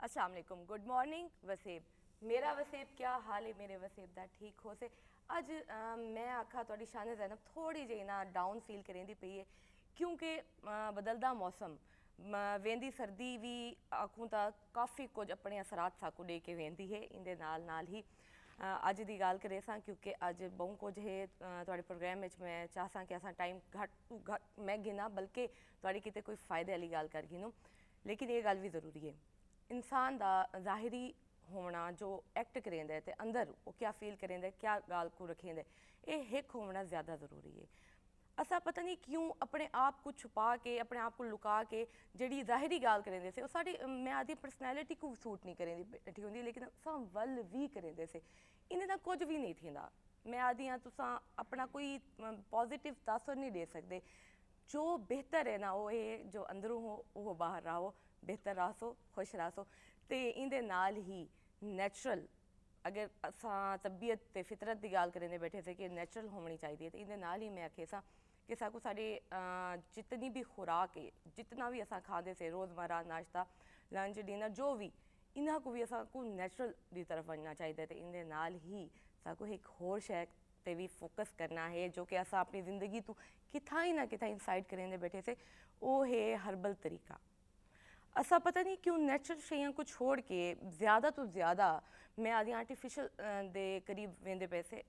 अस्सलाम वालेकुम, good morning Waseb. मेरा वसेब क्या हाल है मेरे वसेब दा ठीक हो से। अज मैं आखा थोड़ी शान ज़ैनब थोड़ी जी ना डाउन फील करेंदी पई है क्योंकि बदलदा मौसम वेंदी सर्दी भी आखूँ तो काफ़ी कुछ अपने असरात साकू दे के वेंदी है। इंदे नाल ही अज की गल करे सां क्योंकि अज बहु कुछ है थोड़े प्रोग्राम में मैं चाहसा कि असा टाइम घट टू घट मैं गिना बल्कि थोड़ी किते कोई फायदे वाली गल कर गिनूँ, लेकिन ये गल भी ज़रूरी है इंसान का ज़ाहिरी होना जो एक्ट करेंदा है तो अंदर वो क्या फील करेंदा है क्या गाल को रखेंदा है ये हिक होना ज़्यादा ज़रूरी है। असा पता नहीं क्यों अपने आप को छुपा के अपने आप को लुका के जी ज़ाहिरी गाल करेंदे से साड़ी मैं आदि पर्सनैलिटी को सूट नहीं करेंदी बैठी होंगी, लेकिन असा वल भी करेंदे से इन्हें ना कुछ भी नहीं थींदा। मैं आदि हाँ तुसा अपना कोई पॉजिटिव तासर नहीं दे सकते। जो बेहतर है ना वो ये जो अंदरों हो वो बाहर रहो, बेहतर रहो, खुश रहो। तो इंदे नाल ही नैचुरल अगर असा तबीयत ते फितरत की गल करें बैठे थे कि नैचुरल होनी चाहिए तो इंदे नाल ही मैं आखे सा कि साकू साढ़े जितनी भी खुराक है जितना भी असा खाते से रोज़मर्रा नाश्ता लंच डिनर जो भी इन्हों को भी असा को नैचुरल की तरफ बनना चाहिए। तो इंदे नाल ही साकू एक होर शै ते भी फोकस करना है जो कि असा अपनी ज़िंदगी तो किथा ही ना किथा इंसाइड करेंदे बैठे से वो है हर्बल तरीका। असा पता नहीं क्यों नेचुरल शैया को छोड़ के ज़्यादा तो ज़्यादा मैं आदि आर्टिफिशियल दे करीब वेंदे पैसे।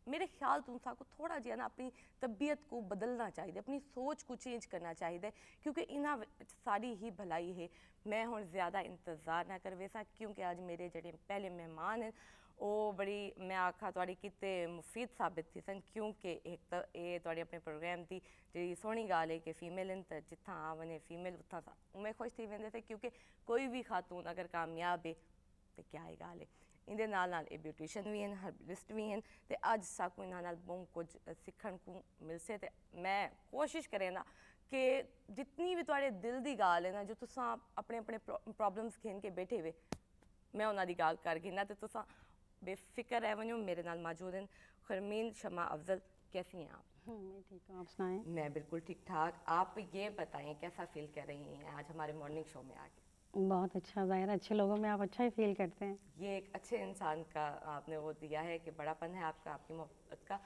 मेरे ख्याल तो को थोड़ा जिहा ना अपनी तबीयत को बदलना चाहिए, अपनी सोच को चेंज करना चाहिए क्योंकि इन्ह सारी ही भलाई है। मैं हुण ज़्यादा इंतज़ार ना कर वैसा क्योंकि अज मेरे जड़े पहले मेहमान हैं वो बड़ी मैं आखा थोड़ी किते मुफीद साबित थी सन क्योंकि एक तो ये थोड़ी अपने प्रोग्राम की जी सोहनी गाल है कि फीमेल इन तो जिथा आ वने फीमेल उथा उमें खुश थी वेंदे थे क्योंकि कोई भी खातून अगर कामयाब है तो क्या ही गाल है। इंदे नाल ये ब्यूटिशन भी हैं हर्बलिस्ट भी हैं तो अज साकू इन्हों नाल बहुत कुछ सीखण को मिल से। तो मैं कोशिश करें ना कि जितनी भी थोड़े दिल की गाल है ना जो तुसा अपने अपने प्रॉब्लम्स घेन के बैठे हुए मैं उन्होंने गाल कर गिना तो तुसा बेफिक्र रह वनो। मेरे नाल मौजूद हैं खरमीन शमा अफजल। कैसी हैं आप? मैं ठीक हूँ, आप सुनाएं। मैं बिल्कुल ठीक ठाक। आप ये बताएं कैसा फील कर रही हैं आज हमारे मॉर्निंग शो में आके? बहुत अच्छा, ज़ाहिर है अच्छे लोगों में आप अच्छा ही फील करते हैं। ये एक अच्छे इंसान का आपने वो दिया है कि बड़ापन है आपका, आपकी मोहब्बत का।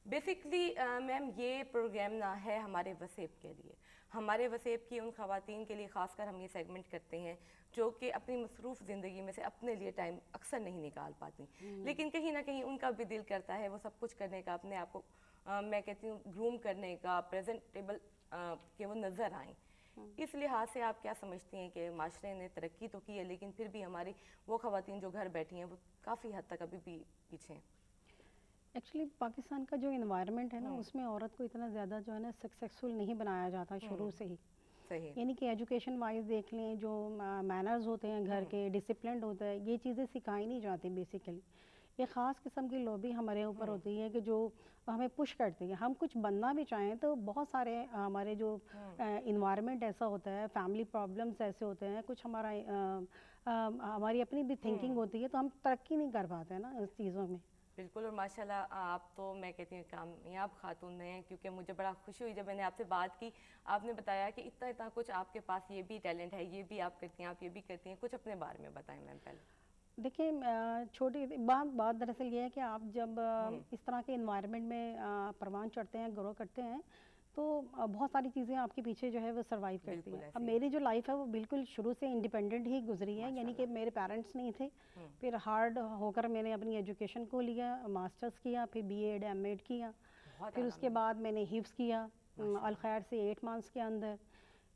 बेसिकली मैम ये प्रोग्राम ना है हमारे वसेब के लिए, हमारे वसेब की उन ख़वातीन के लिए ख़ासकर हम ये सेगमेंट करते हैं जो कि अपनी मसरूफ़ ज़िंदगी में से अपने लिए टाइम अक्सर नहीं निकाल पाती, लेकिन कहीं ना कहीं उनका भी दिल करता है वो सब कुछ करने का, अपने आप को मैं कहती हूँ ग्रूम करने का, प्रेजेंटेबल कि वो नज़र आएँ। इस लिहाज से आप क्या समझती हैं कि माशरे ने तरक्की तो की है लेकिन फिर भी हमारी वो ख़वातीन जो घर बैठी हैं वो काफ़ी हद तक अभी भी पीछे हैं? एक्चुअली पाकिस्तान का जो इन्वायरमेंट है ना उसमें औरत को इतना ज़्यादा जो है ना सक्सेसफुल नहीं बनाया जाता शुरू से ही। सही। यानी कि एजुकेशन वाइज देख लें, जो मैनर्स होते हैं घर के, डिसिप्लिन होता है, ये चीज़ें सिखाई नहीं जाती बेसिकली। एक ख़ास किस्म की लॉबी हमारे ऊपर होती है कि जो हमें पुश करती है। हम कुछ बनना भी चाहें तो बहुत सारे हमारे जो इन्वायरमेंट ऐसा होता है, फैमिली प्रॉब्लम्स ऐसे होते हैं, कुछ हमारा हमारी अपनी भी थिंकिंग होती है तो हम तरक्की नहीं कर पाते हैं ना इस चीज़ों में। बिल्कुल। और माशाल्लाह आप तो मैं कहती हूँ कामयाब खातून हैं क्योंकि मुझे बड़ा खुशी हुई जब मैंने आपसे बात की। आपने बताया कि इतना इतना कुछ आपके पास ये भी टैलेंट है, ये भी आप करती हैं, आप ये भी करती हैं। कुछ अपने बारे में बताएं मैम पहले। देखिए, छोटी बात बात दरअसल ये है कि आप जब इस तरह के इन्वायरमेंट में परवान चढ़ते हैं, ग्रो करते हैं, तो बहुत सारी चीज़ें आपके पीछे जो है वो सर्वाइव करती बिल्कुल हैं। अब ऐसे ही। मेरी जो लाइफ है वो बिल्कुल शुरू से इंडिपेंडेंट ही गुजरी है, यानी कि मेरे पेरेंट्स नहीं थे। फिर हार्ड होकर मैंने अपनी एजुकेशन को लिया, मास्टर्स किया, फिर बीएड एमएड किया, बहुत फिर आला उसके मैम। बाद मैंने हिफ्स किया अल खैर से 8 मंथ्स के अंदर।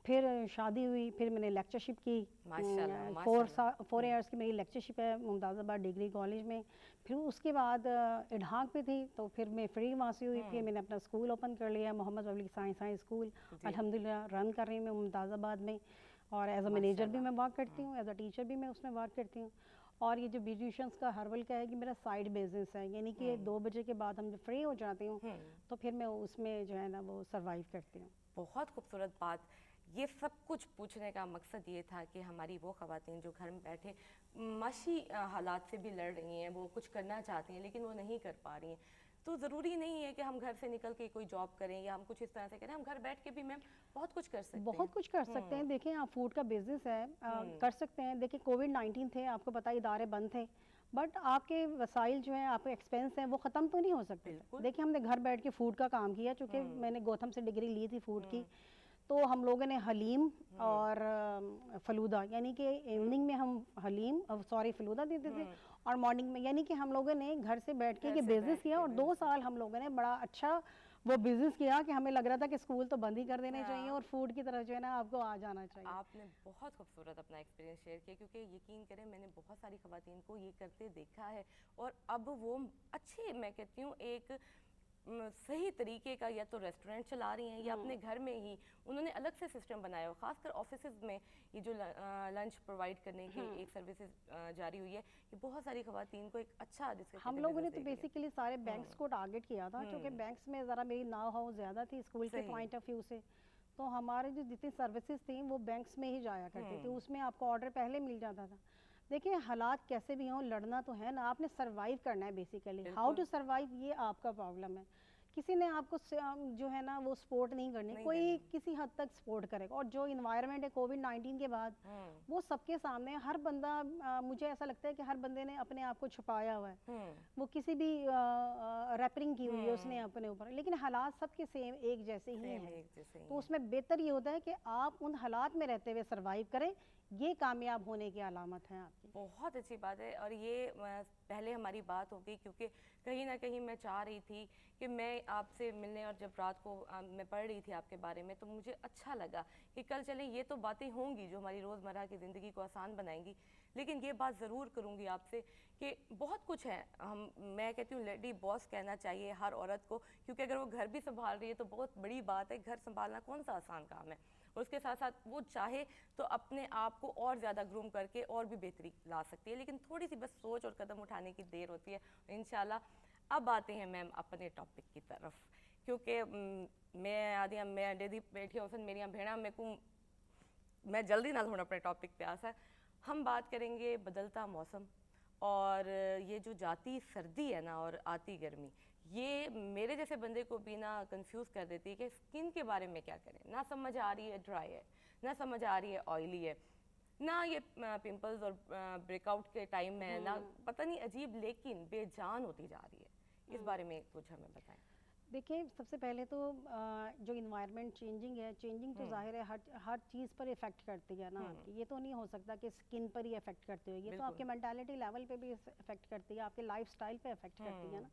फिर शादी हुई, फिर मैंने लेक्चरशिप की, माशाल्लाह 4 माशाल्लाह। इयर्स की मेरी लेक्चरशिप है मुमताज़ाबाद डिग्री कॉलेज में। फिर उसके बाद इडहाक पे थी तो फिर मैं फ्री वहाँ से हुई। फिर मैंने अपना स्कूल ओपन कर लिया, Mohammad public science high school, जी अल्हम्दुलिल्लाह रन कर रही हूँ मैं मुमताज़ाबाद में। और एज अ मैनेजर भी माशाल्लाह। मैं वर्क करती हूँ, एज अ टीचर भी मैं उसमें वर्क करती हूँ। और ये जो ब्यूटिशियंस का हर्बल का है कि मेरा साइड बिजनेस है, यानी कि 2 बजे के बाद हम जब फ्री हो जाती हूँ तो फिर मैं उसमें जो है ना वो सर्वाइव करती हूँ। बहुत खूबसूरत बात। ये सब कुछ पूछने का मकसद ये था कि हमारी वो ख़वातीन जो घर में बैठे माशी हालात से भी लड़ रही हैं, वो कुछ करना चाहती हैं लेकिन वो नहीं कर पा रही हैं, तो ज़रूरी नहीं है कि हम घर से निकल के कोई जॉब करें या हम कुछ इस तरह से करें, हम घर बैठ के भी मैम बहुत कुछ कर सकते हैं। बहुत कुछ कर सकते हैं। देखिए आप फूड का बिजनेस है, कर सकते हैं। देखिए कोविड-19 थे, आपको पता है इदारे बंद थे, बट आपके वसाइल जो हैं, आपके एक्सपेंस हैं, वो ख़त्म तो नहीं हो सकते। बिल्कुल। देखिए हमने घर बैठ के फूड का काम किया, चूँकि मैंने गौतम से डिग्री ली थी फूड की, तो हम लोगों ने हलीम और फलूदा, यानी कि इवनिंग में हम हलीम, सॉरी फलूदा देते थे, और मॉर्निंग में, यानी कि हम लोगों ने घर से बैठ के घर ये से बिजनेस बैठ किया, के और 2 साल हम लोगों ने बड़ा अच्छा वो बिजनेस किया कि हमें लग रहा था कि स्कूल तो बंद ही कर देने चाहिए और फूड की तरफ जो है ना आपको आ जाना चाहिए। आपने बहुत खूबसूरत अपना एक्सपीरियंस शेयर किया, क्योंकि यकीन करें मैंने बहुत सारी खवातीन को ये करते देखा है, और अब वो अच्छे, मैं कहती हूँ एक सही तरीके का या तो रेस्टोरेंट चला रही हैं या अपने घर में ही उन्होंने अलग से सिस्टम बनाया हो। खासकर ऑफिसेज में ये जो लंच प्रोवाइड करने की एक सर्विसेज जारी हुई है, ये बहुत सारी खवातीन को एक अच्छा जिसके हम लोगों ने तो बेसिकली सारे बैंक्स को टारगेट किया था, क्योंकि बैंक्स में ज़रा मेरी नाव हाउ ज़्यादा थी स्कूल के पॉइंट ऑफ व्यू से, तो हमारे जो जितनी सर्विसेज थी वो बैंक्स में ही जाया करती थी, उसमें आपको ऑर्डर पहले मिल जाता था। देखिए हालात कैसे भी हों, लड़ना तो है ना, आपने सरवाइव करना है बेसिकली। हाउ टू सरवाइव, ये आपका प्रॉब्लम है। किसी ने आपको जो है ना वो सपोर्ट नहीं करनी, कोई किसी हद तक सपोर्ट करेगा, और जो इन्वायरमेंट है कोविड-19 के बाद वो सबके सामने है। हर बंदा, मुझे ऐसा लगता है कि हर बंदे ने अपने आप को छुपाया हुआ है, वो किसी भी रैपरिंग की हुई है उसने अपने ऊपर, लेकिन हालात सबके सेम एक जैसे ही हैं। तो उसमें बेहतर ये होता है कि आप उन हालात में रहते हुए सरवाइव करें, ये कामयाब होने की अलामत है आपकी। बहुत अच्छी बात है, और ये पहले हमारी बात हो गई, क्योंकि कहीं ना कहीं मैं चाह रही थी कि मैं आपसे मिलने, और जब रात को मैं पढ़ रही थी आपके बारे में, तो मुझे अच्छा लगा कि कल चलें ये तो बातें होंगी जो हमारी रोज़मर्रा की ज़िंदगी को आसान बनाएंगी, लेकिन ये बात ज़रूर करूँगी आपसे कि बहुत कुछ है, मैं कहती हूँ लेडी बॉस कहना चाहिए हर औरत को, क्योंकि अगर वो घर भी संभाल रही है तो बहुत बड़ी बात है। घर संभालना कौन सा आसान काम है, और उसके साथ साथ वो चाहे तो अपने आप को और ज़्यादा ग्रूम करके और भी बेहतरी ला सकती है, लेकिन थोड़ी सी बस सोच और कदम उठाने की देर होती है। इंशाल्लाह अब आते हैं मैम अपने टॉपिक की तरफ, क्योंकि मैं आदि मैं डेदी बैठी हूँ मेरी भेड़ा मेरे को मैं जल्दी ना थोड़ा अपने टॉपिक पे आसा। हम बात करेंगे बदलता मौसम, और ये जो जाती सर्दी है ना और आती गर्मी, ये मेरे जैसे बंदे को भी ना कंफ्यूज कर देती है कि स्किन के बारे में क्या करें। ना समझ आ रही है ड्राई है, ना समझ आ रही है ऑयली है, ना ये पिंपल्स और ब्रेकआउट के टाइम में ना पता नहीं अजीब लेकिन बेजान होती जा रही है। इस बारे में कुछ हमें बताएं। देखिए सबसे पहले तो जो इन्वायरमेंट चेंजिंग है, चेंजिंग तो जाहिर है हर चीज़ पर इफ़ेक्ट करती है ना आपकी। ये तो नहीं हो सकता कि स्किन पर ही इफ़ेक्ट करती हो, ये तो आपके मेंटालिटी लेवल पे भी इफ़ेक्ट करती है, आपके लाइफस्टाइल पे इफ़ेक्ट करती है ना।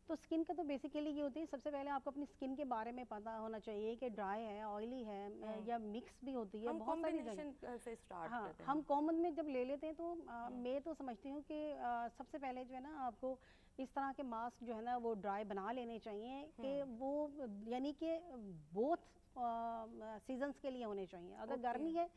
तो स्किन का तो बेसिकली ये होती है, सबसे पहले आपको अपनी स्किन के बारे में पता होना चाहिए कि ड्राई है, ऑयली है, या मिक्स भी होती है, बहुत सारी जगह से स्टार्ट हाँ करते हैं। हम कॉमन में जब ले लेते हैं तो मैं तो समझती हूँ कि सबसे पहले जो है ना आपको इस तरह के मास्क जो है ना वो ड्राई बना लेने चाहिए कि वो यानी कि बोथ सीजन्स के लिए होने चाहिए। अगर गर्मी है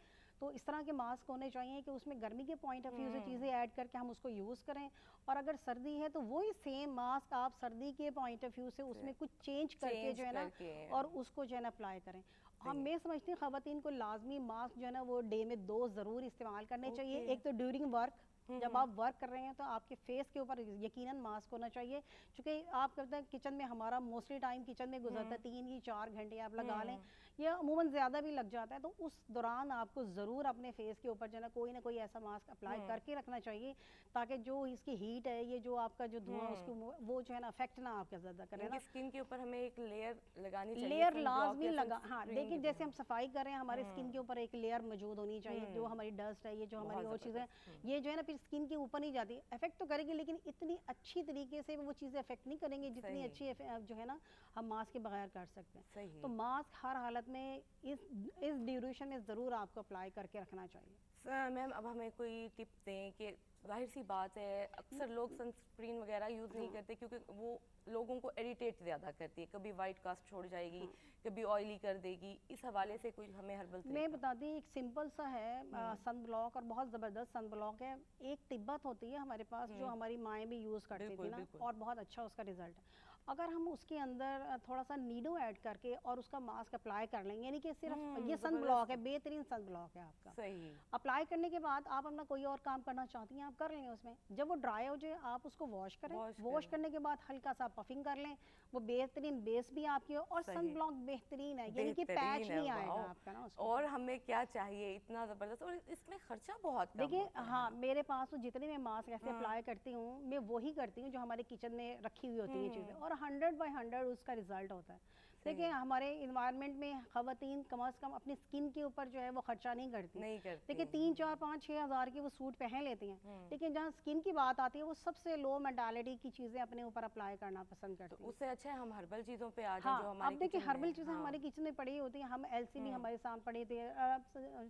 तो इस तरह के मास्क होने चाहिए कि उसमें गर्मी के पॉइंट ऑफ व्यू से चीज़ें ऐड करके हम उसको यूज़ करें, और अगर सर्दी है तो वही सेम मास्क आप सर्दी के पॉइंट ऑफ व्यू से उसमें कुछ चेंज करके जो है ना और उसको जो है ना अप्लाई करें। हम मैं समझती हूँ ख़वातीन को लाजमी मास्क जो है ना वो डे में 2 ज़रूर इस्तेमाल करने चाहिए। एक तो ड्यूरिंग वर्क, जब आप वर्क कर रहे हैं तो आपके फेस के ऊपर यकीनन मास्क होना चाहिए, क्योंकि आप कहते हैं किचन में हमारा मोस्टली टाइम किचन में गुजरता है, 3 या 4 घंटे आप लगा लें या अमूमन ज़्यादा भी लग जाता है, तो उस दौरान आपको ज़रूर अपने फेस के ऊपर जो है ना कोई ऐसा मास्क अप्लाई करके रखना चाहिए, ताकि जो इसकी हीट है, ये जो आपका जो धुआं उसको वो जो है ना अफेक्ट ना आपका ज़्यादा करे ना। स्किन के ऊपर हमें एक लेयर लगानी चाहिए, लेयर लाजमी लगा, हाँ देखिए जैसे हम सफाई कर रहे हैं हमारे स्किन के ऊपर एक लेयर मौजूद होनी चाहिए, जो हमारी डस्ट है, ये जो हमारी और चीज़ें ये जो है ना फिर स्किन के ऊपर नहीं जाती, इफेक्ट तो करेगी लेकिन इतनी अच्छी तरीके से वो चीज़ें इफेक्ट नहीं करेंगी जितनी अच्छी जो है ना हम मास्क के बगैर कर सकते हैं। तो मास्क हर हालत में इस ड्यूरेशन में ज़रूर आपको अप्लाई करके रखना चाहिए। मैम अब हमें कोई टिप दें कि जाहिर सी बात है अक्सर लोग सनस्क्रीन वगैरह यूज़ नहीं करते, क्योंकि वो लोगों को इरिटेट ज़्यादा करती है, कभी वाइट कास्ट छोड़ जाएगी, कभी ऑयली कर देगी। इस हवाले से कोई हमें हर्बल मैं बता दी, एक सिंपल सा है सन ब्लॉक, और बहुत ज़बरदस्त सन ब्लॉक है। एक तिब्बत होती है हमारे पास जो हमारी माएँ भी यूज़ करती थी ना, और बहुत अच्छा उसका रिजल्ट है। अगर हम उसके अंदर थोड़ा सा नीडो ऐड करके और उसका मास्क अप्लाई कर लेंगे, यानी कि सिर्फ ये सन ब्लॉक है, बेहतरीन सन ब्लॉक है आपका। सही। अप्लाई करने के बाद आप अपना कोई और काम करना चाहती हैं आप कर लें उसमें, जब वो ड्राई हो जाए आप उसको वॉश करें, वॉश करने के बाद हल्का सा पफिंग कर लें, वो बेहतरीन बेस भी आपकी हो और सन ब्लॉक बेहतरीन है, यानी कि पैच नहीं आएगा आपका ना उसको। और हमें क्या चाहिए, इतना ज़बरदस्त, और इसमें खर्चा बहुत कम देखिए होता है। हाँ, मेरे पास तो जितने मैं मास्क ऐसे अप्लाई करती हूँ, मैं वही करती हूँ जो हमारे किचन में रखी हुई होती है चीज़ें, और 100/100 उसका रिजल्ट होता है। देखिए हमारे इन्वायरमेंट में ख़वातीन कम से कम अपनी स्किन के ऊपर जो है वो खर्चा नहीं करती। देखिए 3, 4, 5, 6 हज़ार के वो सूट पहन लेती हैं, लेकिन जहाँ स्किन की बात आती है वो सबसे लो मेंटालिटी की चीज़ें अपने ऊपर अप्लाई करना पसंद करती हैं। उससे अच्छा है हम हर्बल चीज़ों पे आ जाएं, हाँ, जो हमारे अब देखिए किचन हर्बल में। चीज़ें हमारे किचन में पड़ी होती हैं, हम एलसी भी हमारे साथ पड़ी होती है,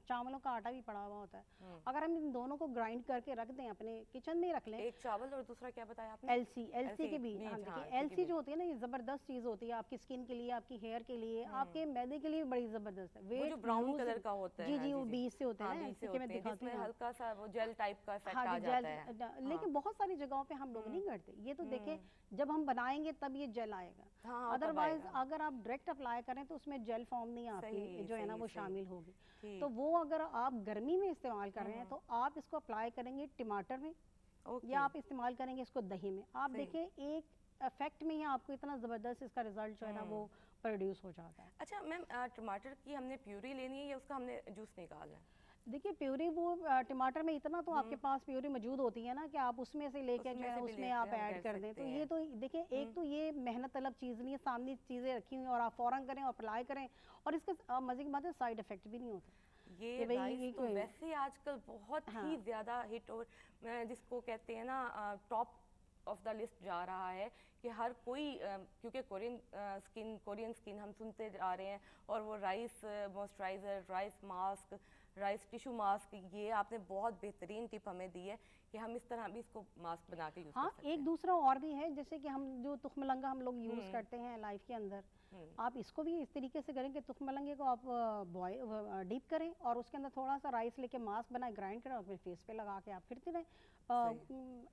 चावलों का आटा भी पड़ा हुआ होता है। अगर हम इन दोनों को ग्राइंड करके रख दें, अपने किचन में रख लें, एक चावल और दूसरा क्या बताया आपने? एलसी के भी हाँ, देखिए एलसी जो होती है ना, ये ज़बरदस्त चीज़ होती है आपकी स्किन के लिए, आपकी हेयर के लिए, आपके मैदे के लिए भी बड़ी ज़बरदस्त है। वो जो ब्राउन कलर का होता है, जी, वो बीज से होते हैं ना, बीज से एलसी के मैं होते हैं, दिखाती जिसमें हूँ। हल्का सा वो जेल टाइप का इफेक्ट हाँ आ जी, जाता है। लेकिन बहुत सारी जगहों पे हम लोग नहीं करते ये, तो देखिए जब हम बनाएंगे तब ये जेल आएगा, हाँ, अदरवाइज अगर आप डायरेक्ट अप्लाई करें तो उसमें जेल फॉर्म नहीं आपकी जो है ना वो शामिल होगी। तो वो अगर आप गर्मी में इस्तेमाल कर रहे हैं तो आप इसको अप्लाई करेंगे टमाटर में, या आप इस्तेमाल करेंगे इसको दही में। आप देखें एक इफेक्ट में ही आपको इतना ज़बरदस्त इसका रिजल्ट जो है ना वो प्रोड्यूस हो जाता है। अच्छा मैम, टमाटर की हमने प्यूरी लेनी है या उसका हमने जूस निकालना है? देखिए प्यूरी वो टमाटर में इतना तो आपके पास प्यूरी मौजूद होती है ना कि आप उसमें से लेके जो है उसमें आप ऐड कर दें, तो ये तो देखिए एक तो ये मेहनत तलब चीज़ नहीं है, सामने चीज़ें रखी हुई और आप फ़ौरन करें और अप्लाई करें, और इसका मज़े की बात है साइड इफेक्ट भी नहीं होता। ये राइस तो वैसे आजकल बहुत ही ज़्यादा हिट, और जिसको कहते हैं ना टॉप ऑफ द लिस्ट जा रहा है कि हर कोई, क्योंकि कोरियन स्किन हम सुनते जा रहे हैं, और वो rice moisturiser, rice mask, rice tissue mask, ये आपने बहुत बेहतरीन टिप हमें दी है कि हम इस तरह भी इसको मास्क बना के यूज़ कर सकते हैं। एक दूसरा और भी है, जैसे कि हम जो तुखमलंगा हम लोग यूज़ करते हैं लाइफ के अंदर, आप इसको भी इस तरीके से करें कि तुखमलंगे को आप डीप करें और उसके अंदर थोड़ा सा राइस लेके मास्क बनाए, ग्राइंड करें और अपने फेस पे लगा के आप फिरते रहें।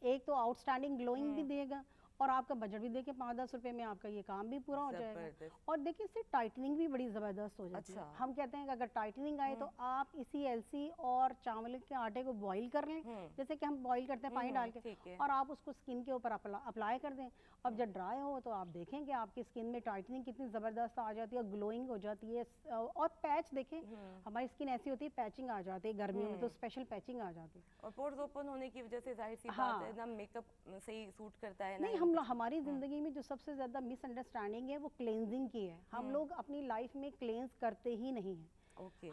एक तो आउटस्टैंडिंग ग्लोइंग भी देगा और आपका बजट भी देखिए 5-10 रुपए में आपका ये काम भी पूरा हो जाएगा। और देखिए इससे टाइटनिंग भी बड़ी ज़बरदस्त हो जाती है। हम कहते हैं कि अगर टाइटनिंग आए तो आप इसी एलसी और चावल के आटे को बॉईल कर लें, जैसे कि हम बॉईल करते हैं पानी डाल के, और आप उसको स्किन के ऊपर अप्लाई कर दें। अब जब ड्राई हो तो आप देखें कि आपकी स्किन में टाइटनिंग कितनी ज़बरदस्त आ जाती है, ग्लोइंग हो जाती है। और पैच देखें, हमारी स्किन ऐसी होती है पैचिंग आ जाती है, गर्मियों में तो स्पेशल पैचिंग आ जाती है। और पोर्स ओपन होने की वजह से जाहिर सी बात है ना, मेकअप सही सूट करता है नहीं। हमारी ज़िंदगी में जो सबसे ज़्यादा मिसअंडरस्टैंडिंग है वो क्लेंजिंग की है। हम लोग अपनी लाइफ में क्लेंज करते ही नहीं हैं।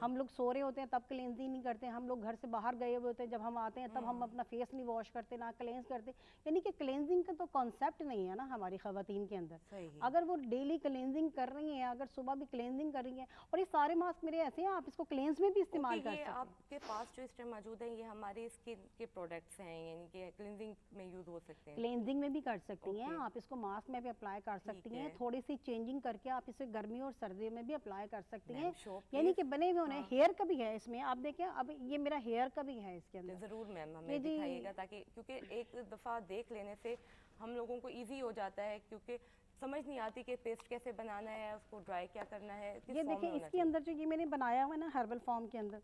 हम लोग सो रहे होते हैं तब क्लेंजिंग नहीं करते, हम लोग घर से बाहर गए हुए होते हैं, जब हम आते हैं तब हम अपना फेस नहीं वॉश करते, ना क्लेंज करते, यानी कि क्लेंजिंग का तो कॉन्सेप्ट नहीं है ना हमारी ख़वातीन के अंदर। अगर वो डेली क्लेंजिंग कर रही हैं, अगर सुबह भी क्लेंजिंग कर रही हैं, और ये सारे मास्क मेरे ऐसे हैं आप इसको क्लेंज में भी इस्तेमाल कर सकते हैं। आपके पास जो इस टाइम मौजूद है ये हमारी स्किन के प्रोडक्ट्स हैं, यानी कि क्लेंजिंग में यूज़ हो सकते हैं। क्लेंजिंग में भी कर सकती हैं आप इसको, मास्क में भी अप्लाई कर सकती हैं, थोड़ी सी चेंजिंग करके आप इसे गर्मी और सर्दियों में भी अप्लाई कर सकती हैं, यानी कि बने हुए होने। हेयर का भी है इसमें, आप देखें अब ये मेरा हेयर का भी है इसके अंदर। ज़रूर मैम हमें दिखाइएगा, ताकि क्योंकि एक दफ़ा देख लेने से हम लोगों को इजी हो जाता है, क्योंकि समझ नहीं आती कि पेस्ट कैसे बनाना है, उसको ड्राई क्या करना है। ये देखिए इसके अंदर जो ये मैंने बनाया हुआ है ना हर्बल फॉर्म के अंदर,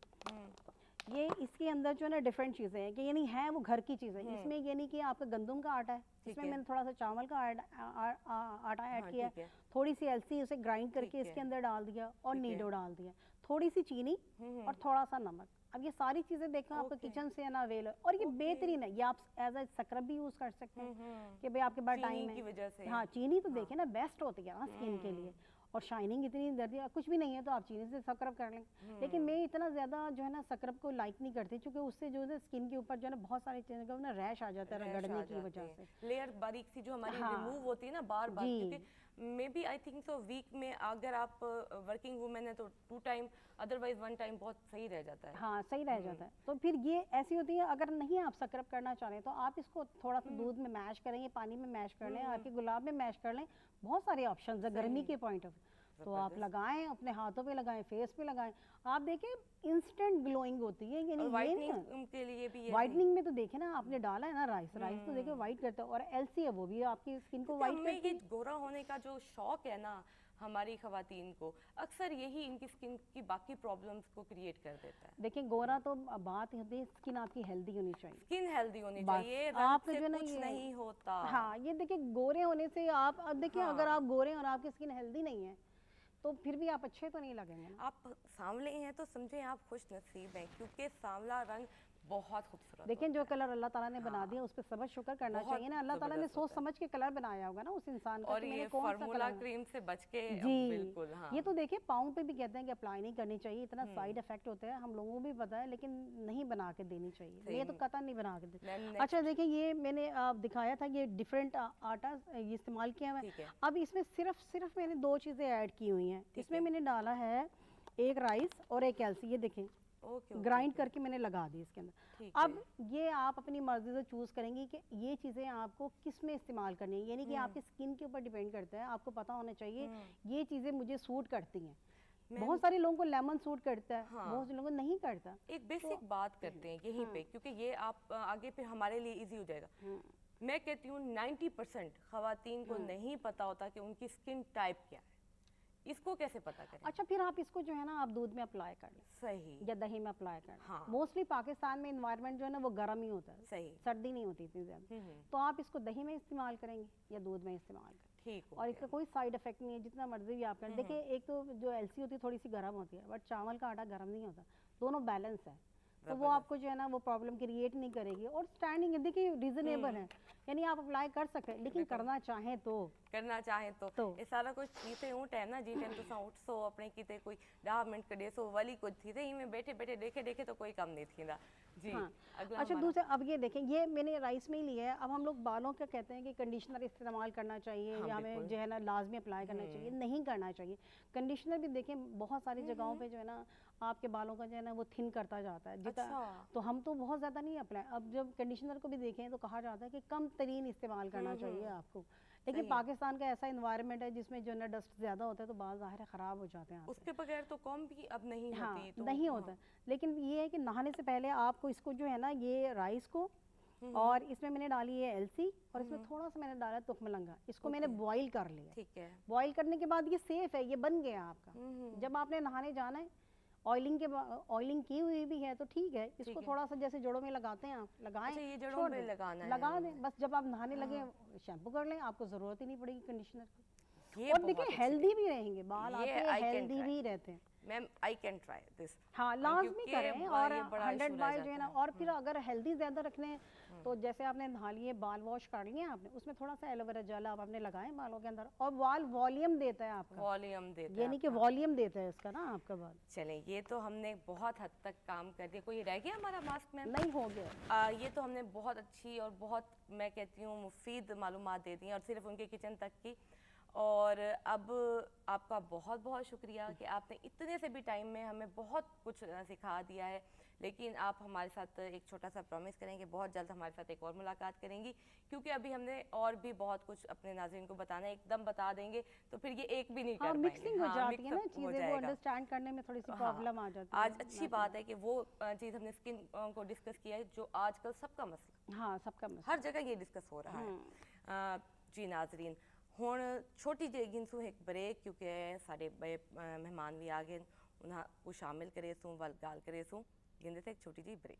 ये इसके अंदर जो है ना डिफरेंट चीज़ें हैं कि यानी है वो घर की चीज़ें। इसमें यानी कि आपका गंदम का आटा है, इसमें मैंने थोड़ा सा चावल का आटा ऐड किया, थोड़ी सी एलसी उसे ग्राइंड करके इसके अंदर डाल दिया, और नीडो डाल दिया, थोड़ी सी चीनी और थोड़ा सा नमक। अब ये सारी चीज़ें देखा आपका किचन से ना अवेल, और ये बेहतरीन है, ये आप एज ए स्क्रब भी यूज़ कर सकते हैं कि भाई आपके पास टाइम है। हाँ, चीनी तो देखें ना बेस्ट होती है ना स्किन के लिए, और शाइनिंग इतनी दर्दी कुछ भी नहीं है तो आप चीनी से स्क्रब कर लें। लेकिन मैं इतना ज़्यादा जो है ना स्क्रब को लाइक नहीं करती, क्योंकि उससे जो है स्किन के ऊपर जो है ना बहुत सारी चीज़ों का ना रैश आ जाता है रगड़ने की वजह से, लेयर बारीक सी जो हमारी रिमूव होती है ना बार बार, क्योंकि maybe I think so week में अगर आप वर्किंग वुमेन है तो 2 टाइम, अदरवाइज 1 टाइम बहुत सही रह जाता है। हाँ सही रह जाता है। तो फिर ये ऐसी होती है, अगर नहीं आप स्क्रब करना चाह रहे तो आप इसको थोड़ा सा दूध में मैश करें, पानी में मैश कर लें, आपके गुलाब में मैश कर लें, बहुत सारे ऑप्शन है गर्मी के पॉइंट ऑफ। तो आप लगाएं, अपने हाथों पे लगाएं, फेस पे लगाएं, आप देखें इंस्टेंट ग्लोइंग होती है। यानी ये वाइटनिंग के लिए भी वाइटनिंग में तो देखे ना आपने डाला है ना राइस, राइस तो देखे वाइट करता है, और एलसी है वो भी आपकी स्किन को वाइट करती ये है। गोरा होने का जो शौक है ना हमारी खवातीन को, अक्सर यही इनकी स्किन की बाकी प्रॉब्लम्स को क्रिएट कर देता है। देखिए गोरा तो बात होती है, स्किन आपकी हेल्दी होनी चाहिए, स्किन हेल्दी होनी बस। चाहिए, आप रंग से जो ना कुछ ये नहीं होता। हाँ, ये देखिए गोरे होने से आप, अब देखिए हाँ। अगर आप गोरे हैं और आपकी स्किन हेल्दी नहीं है तो फिर भी आप अच्छे तो नहीं लगेंगे ना। आप सांवले हैं तो समझे आप खुश नसीब हैं, क्योंकि सांवला रंग बहुत खूबसूरत देखिए जो होता है। कलर अल्लाह ताला ने बना दिया उस पर सब्र शुक्र करना बहुत चाहिए ना। अल्लाह ताला ने ज़बरदस्त सोच होता है। समझ के कलर बनाया होगा ना उस इंसान का और कि मैंने ये कौन सा फार्मूला कलर। क्रीम से बच के जी बिल्कुल। हाँ, ये तो देखिए पाँव पे भी कहते हैं कि अप्लाई नहीं करनी चाहिए, इतना साइड इफेक्ट होता है, हम लोगों को भी पता है, लेकिन नहीं बना के देनी चाहिए। सही ये तो में। कतई नहीं बना के दे। मैम अच्छा देखिए ये मैंने दिखाया था, ये डिफरेंट आटा ये इस्तेमाल किया हुआ ठीक है। है। अब इसमें सिर्फ मैंने दो चीज़ें ऐड की हुई हैं। ठीक इसमें है। मैंने डाला है एक राइस और एक एलसी, ये देखें ओके ग्राइंड करके मैंने लगा दी इसके अंदर। ठीक अब ये आप अपनी मर्जी से चूज करेंगी कि ये चीज़ें आपको किस में इस्तेमाल करनी है, यानी कि आपकी स्किन के ऊपर डिपेंड करता है। आपको पता होना चाहिए ये चीज़ें मुझे सूट करती हैं। बहुत सारे लोगों को लेमन सूट करता है, हाँ। बहुत से लोगों को नहीं करता। एक बेसिक बात करते हैं यहीं पे, क्योंकि ये आप आगे फिर हमारे लिए इजी हो जाएगा। मैं कहती हूँ 90% खवातीन को नहीं पता होता कि उनकी स्किन टाइप क्या है। इसको कैसे पता करें? अच्छा फिर आप इसको जो है ना आप दूध में अप्लाई कर लें सही। या दही में अप्लाई कर लें। हाँ। मोस्टली पाकिस्तान में इन्वायरमेंट जो है ना वो गर्म ही होता है, सही। सर्दी नहीं होती इतनी ज़्यादा। तो आप इसको दही में इस्तेमाल करेंगे या दूध में इस्तेमाल करें, ठीक हो और गया। इसका कोई साइड इफेक्ट नहीं है, जितना मर्जी भी आप करें। देखिए एक तो जो एलसी होती है थोड़ी सी गर्म होती है, बट चावल का आटा गर्म नहीं होता, दोनों बैलेंस है, तो वो आपको जो है ना वो प्रॉब्लम क्रिएट नहीं करेगी। और स्टैंडिंग देखिए रीजनेबल है, यानी आप अप्लाई कर सकते हैं, लेकिन करना चाहें तो करना चाहे तो ये सारा कुछ चीज़ें ऊँट है ना जी, टाइम तो उठ सो अपने किते कोई 10 मिनट कड़े सो वाली कुछ थी ही में बैठे बैठे देखे देखे तो कोई काम नहीं थी जी। हाँ। अगला अच्छा हमारा- दूसरा, अब ये देखें ये मैंने राइस में ही लिया है। अब हम लोग बालों का कहते हैं कि कंडीशनर इस्तेमाल करना चाहिए, हाँ, या हमें बिल्कुल। जो है ना लाजमी अप्लाई करना चाहिए, नहीं करना चाहिए। कंडीशनर भी देखें बहुत सारी जगहों पे जो है ना आपके बालों का जो है ना वो थिन करता जाता है जितना। अच्छा। तो हम तो बहुत ज़्यादा नहीं अप्लाई, अब जब कंडीशनर को भी देखें तो कहा जाता है कि कम तरीन इस्तेमाल करना चाहिए आपको। लेकिन पाकिस्तान का ऐसा इन्वायरमेंट है जिसमें जो है ना डस्ट ज़्यादा होता है, तो बाल ज़ाहिर है ख़राब हो जाते हैं आपके। उसके बगैर तो कॉम भी अब नहीं हाँ होती तो नहीं होता। लेकिन ये है कि नहाने से पहले आपको इसको जो है ना ये राइस को, और इसमें मैंने डाली है एलसी, और इसमें थोड़ा सा मैंने डाला तुखमलंगा, इसको मैंने बॉईल कर लिया। ठीक है। बॉईल करने के बाद ये सेफ है, ये बन गया आपका। जब आपने नहाने जाना है, ऑयलिंग की हुई भी है तो ठीक है, इसको थोड़ा सा जैसे जड़ों में लगाते हैं आप, लगाएं, अच्छा, ये जड़ों छोड़ पे दें, लगाना है लगा हमें। दें बस। जब आप नहाने लगे शैम्पू कर लें, आपको ज़रूरत ही नहीं पड़ेगी कंडीशनर की। ये और बहुत देखिए अच्छी हेल्दी भी रहेंगे बाल ये आपके, I can हेल्दी try। भी रहते हैं। Ma'am I can try this. हाँ लाजमी क्योंकि करें, बा- और ये बड़ा 100 issue रह बाय जो है ना। जाता और फिर अगर हेल्दी ज़्यादा रखने हैं तो जैसे आपने नहा लिए, बाल वॉश कर लिए आपने, उसमें थोड़ा सा एलोवेरा जेल आप आपने लगाए बालों के अंदर, और बाल वॉल्यूम देता है आपका, वॉल्यूम देता यानी कि वॉल्यूम देता है इसका ना आपका बाल। चलें, ये तो हमने बहुत हद तक काम कर दिया। कोई रह गया हमारा मास्क मैम? नहीं हो गया। ये तो हमने बहुत अच्छी और बहुत मैं कहती हूँ मुफीद मालूमात दे दी हैं, और सिर्फ उनके किचन तक की। और अब आपका बहुत बहुत शुक्रिया कि आपने इतने से भी टाइम में हमें बहुत कुछ सिखा दिया है। लेकिन आप हमारे साथ एक छोटा सा प्रॉमिस करेंगे, बहुत जल्द हमारे साथ एक और मुलाकात करेंगी, क्योंकि अभी हमने और भी बहुत कुछ अपने नाज़रीन को बताना है। एकदम बता देंगे तो फिर ये एक भी नहीं कर पाएंगे। मिक्सिंग हो जाती है ना mix up हो चीज़ें, वो जाएगा। अंडरस्टैंड करने में थोड़ी सी हाँ, प्रॉब्लम आ जाती है। आज अच्छी बात है कि वो चीज़ हमने स्किन को डिस्कस किया है, जो आजकल सबका मसला, हाँ सबका मसला। हर जगह ये डिस्कस हो रहा है। जी नाजरीन, हुण छोटी जी गिनसूं एक ब्रेक, क्योंकि साढ़े बड़े मेहमान भी आ गए, उन्हें को शामिल करे सूं वल गाल करे सूं गिनदे थे एक छोटी जी ब्रेक।